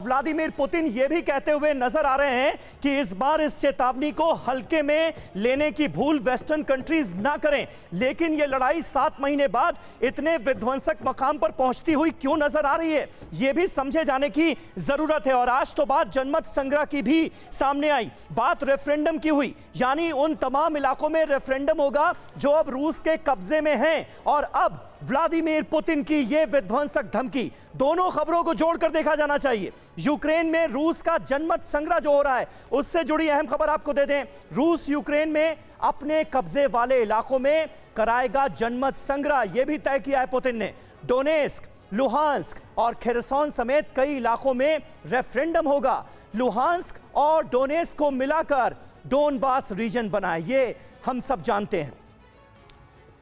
Vladimir Putin ये भी कहते हुए नजर आ रहे हैं कि इस बार इस चेतावनी को हल्के में लेने की भूल वेस्टर्न कंट्रीज ना करें। लेकिन ये लड़ाई 7 महीने बाद इतने विध्वंसक मकाम पर पहुंचती हुई क्यों नजर आ रही है, यह भी समझे जाने की जरूरत है। और आज तो बात जनमत संग्रह की भी सामने आई, बात रेफरेंडम की हुई, यानी उन तमाम इलाकों में रेफरेंडम होगा जो अब रूस के कब्जे में हैं। और अब व्लादिमीर पुतिन की यह विध्वंसक धमकी, दोनों खबरों को जोड़कर देखा जाना चाहिए। यूक्रेन में रूस का जनमत संग्रह जो हो रहा है, उससे जुड़ी अहम खबर आपको दे दें। रूस यूक्रेन में अपने कब्जे वाले इलाकों में कराएगा जनमत संग्रह, यह भी तय किया है पुतिन ने। डोनेस्क, लुहांस्क और खेरसोन समेत कई इलाकों में रेफरेंडम होगा। लुहांस्क और डोनेस्क को मिलाकर डोनबास रीजन बना है, ये हम सब जानते हैं।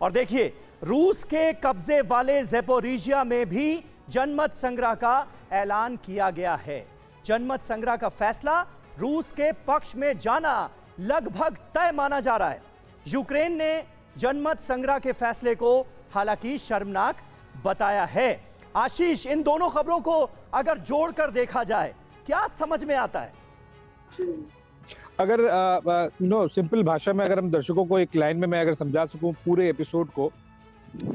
और देखिए, रूस के कब्जे वाले ज़ेपोरिजिया में भी जनमत संग्रह का ऐलान किया गया है। जनमत संग्रह का फैसला रूस के पक्ष में जाना लगभग तय माना जा रहा है। यूक्रेन ने जनमत संग्रह के फैसले को हालांकि शर्मनाक बताया है। आशीष, इन दोनों खबरों को अगर जोड़कर देखा जाए क्या समझ में आता है? अगर सिंपल भाषा में अगर हम दर्शकों को एक लाइन में मैं अगर समझा सकूं पूरे एपिसोड को,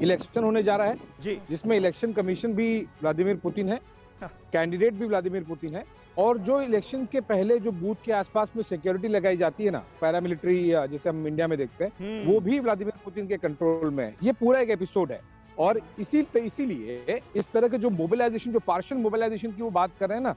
इलेक्शन होने जा रहा है जी, जिसमें इलेक्शन कमीशन भी व्लादिमीर पुतिन है, कैंडिडेट भी व्लादिमीर पुतिन है, और जो इलेक्शन के पहले जो बूथ के आसपास में सिक्योरिटी लगाई जाती है ना, पैरामिलिट्री जैसे हम इंडिया में देखते हैं, वो भी व्लादिमीर पुतिन के कंट्रोल में है। ये पूरा एक एपिसोड है। और इसीलिए इस तरह के जो मोबिलाइजेशन, जो पार्शियल मोबिलाइजेशन की वो बात कर रहे हैं ना,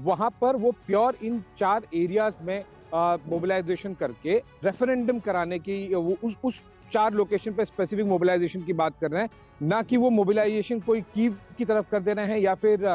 वहां पर वो प्योर इन 4 एरियाज में मोबिलाइजेशन करके रेफरेंडम कराने की वो उस 4 लोकेशन पे स्पेसिफिक मोबिलाइजेशन की बात कर रहे हैं, ना कि वो मोबिलाइजेशन कोई कीव की तरफ कर देना है या फिर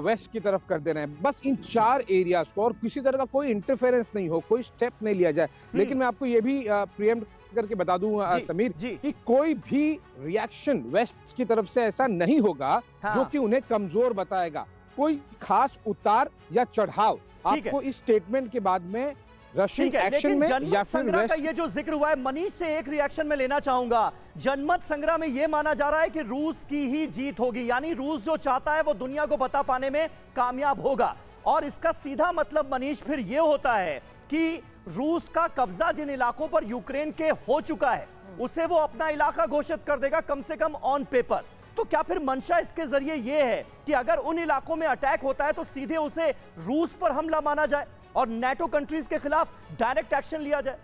वेस्ट की तरफ कर देना है। बस इन 4 एरियाज को, और किसी तरह का कोई इंटरफेरेंस नहीं हो, कोई स्टेप नहीं लिया जाए। लेकिन मैं आपको ये भी प्रीएम्प्ट करके बता दूं समीर कि कोई भी रिएक्शन वेस्ट की तरफ से ऐसा नहीं होगा जो कि उन्हें कमजोर बताएगा। कोई खास उतार या चढ़ाव आपको इस स्टेटमेंट के बाद में रशियन एक्शन में या फिर संग्रह का ये जो जिक्र हुआ है, मनीष से एक रिएक्शन में लेना चाहूंगा। जनमत संग्रह में यह माना जा रहा है कि रूस की ही जीत होगी, यानी रूस जो चाहता है वो दुनिया को बता पाने में कामयाब होगा। और इसका सीधा मतलब मनीष फिर यह होता है कि रूस का कब्जा जिन इलाकों पर यूक्रेन के हो चुका है, उसे वो अपना इलाका घोषित कर देगा, कम से कम ऑन पेपर। तो क्या फिर मंशा इसके जरिए यह है कि अगर उन इलाकों में अटैक होता है तो सीधे उसे रूस पर हमला माना जाए और नेटो कंट्रीज के खिलाफ डायरेक्ट एक्शन लिया जाए?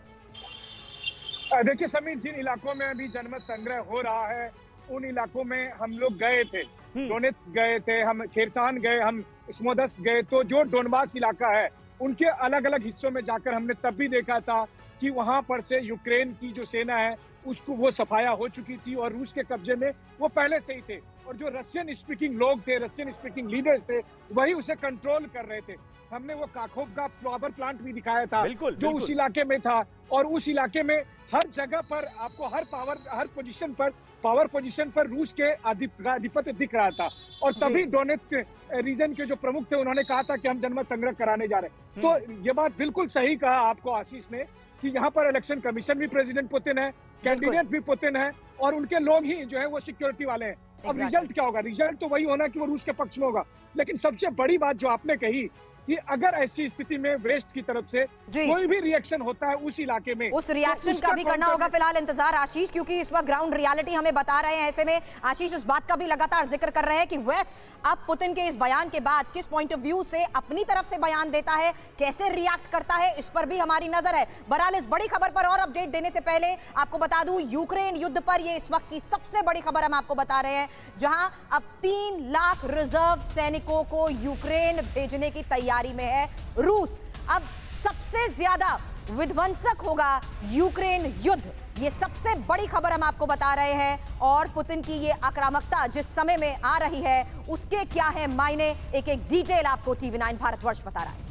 देखिए समीर, जिन इलाकों में अभी जनमत संग्रह हो रहा है उन इलाकों में हम लोग गए थे, डोनेट्स्क गए थे, हम खेरसान गए, हम स्मोदस्क गए। तो जो डोनबास इलाका है उनके अलग अलग हिस्सों में जाकर हमने तब भी देखा था कि वहां पर से यूक्रेन की जो सेना है उसको वो सफाया हो चुकी थी और रूस के कब्जे में वो पहले से ही थे। और जो रशियन स्पीकिंग लोग थे, रशियन स्पीकिंग लीडर्स थे, वही उसे कंट्रोल कर रहे थे। हमने वो काखोव का पावर प्लांट भी दिखाया था जो उस इलाके में था। और उस इलाके में हर जगह पर आपको हर पावर पोजीशन पर रूस के आधिपत्य दिख रहा था। और तभी डोनेट्स्क रीजन के जो प्रमुख थे उन्होंने कहा था कि हम जनमत संग्रह कराने जा रहे हैं। तो ये बात बिल्कुल सही कहा आपको आशीष ने कि यहाँ पर इलेक्शन कमीशन भी प्रेसिडेंट पुतिन है, कैंडिडेट भी पुतिन है और उनके लोग ही जो है वो सिक्योरिटी वाले हैं। अब रिजल्ट क्या होगा? रिजल्ट तो वही होना कि वो रूस के पक्ष में होगा। लेकिन सबसे बड़ी बात जो आपने कही कि अगर ऐसी स्थिति में वेस्ट की तरफ से कोई भी रिएक्शन होता है उस इलाके में, उस रिएक्शन का भी करना होगा। फिलहाल इंतजार आशीष, क्योंकि इस वक्त ग्राउंड रियलिटी हमें बता रहे हैं। ऐसे में आशीष इस बात का भी लगातार जिक्र कर रहे हैं कि वेस्ट अब पुतिन के इस बयान के बाद किस पॉइंट ऑफ व्यू से अपनी तरफ से बयान देता है, कैसे रिएक्ट करता है, इस पर भी हमारी नजर है। बहरहाल इस बड़ी खबर पर और अपडेट देने से पहले आपको बता दूं, यूक्रेन युद्ध पर यह इस वक्त की सबसे बड़ी खबर हम आपको बता रहे हैं, जहां अब 3 लाख रिजर्व सैनिकों को यूक्रेन भेजने की तैयारी में है रूस। अब सबसे ज्यादा विध्वंसक होगा यूक्रेन युद्ध, ये सबसे बड़ी खबर हम आपको बता रहे हैं। और पुतिन की ये आक्रामकता जिस समय में आ रही है उसके क्या है मायने, एक एक डिटेल आपको टीवी 9 भारतवर्ष बता रहा है।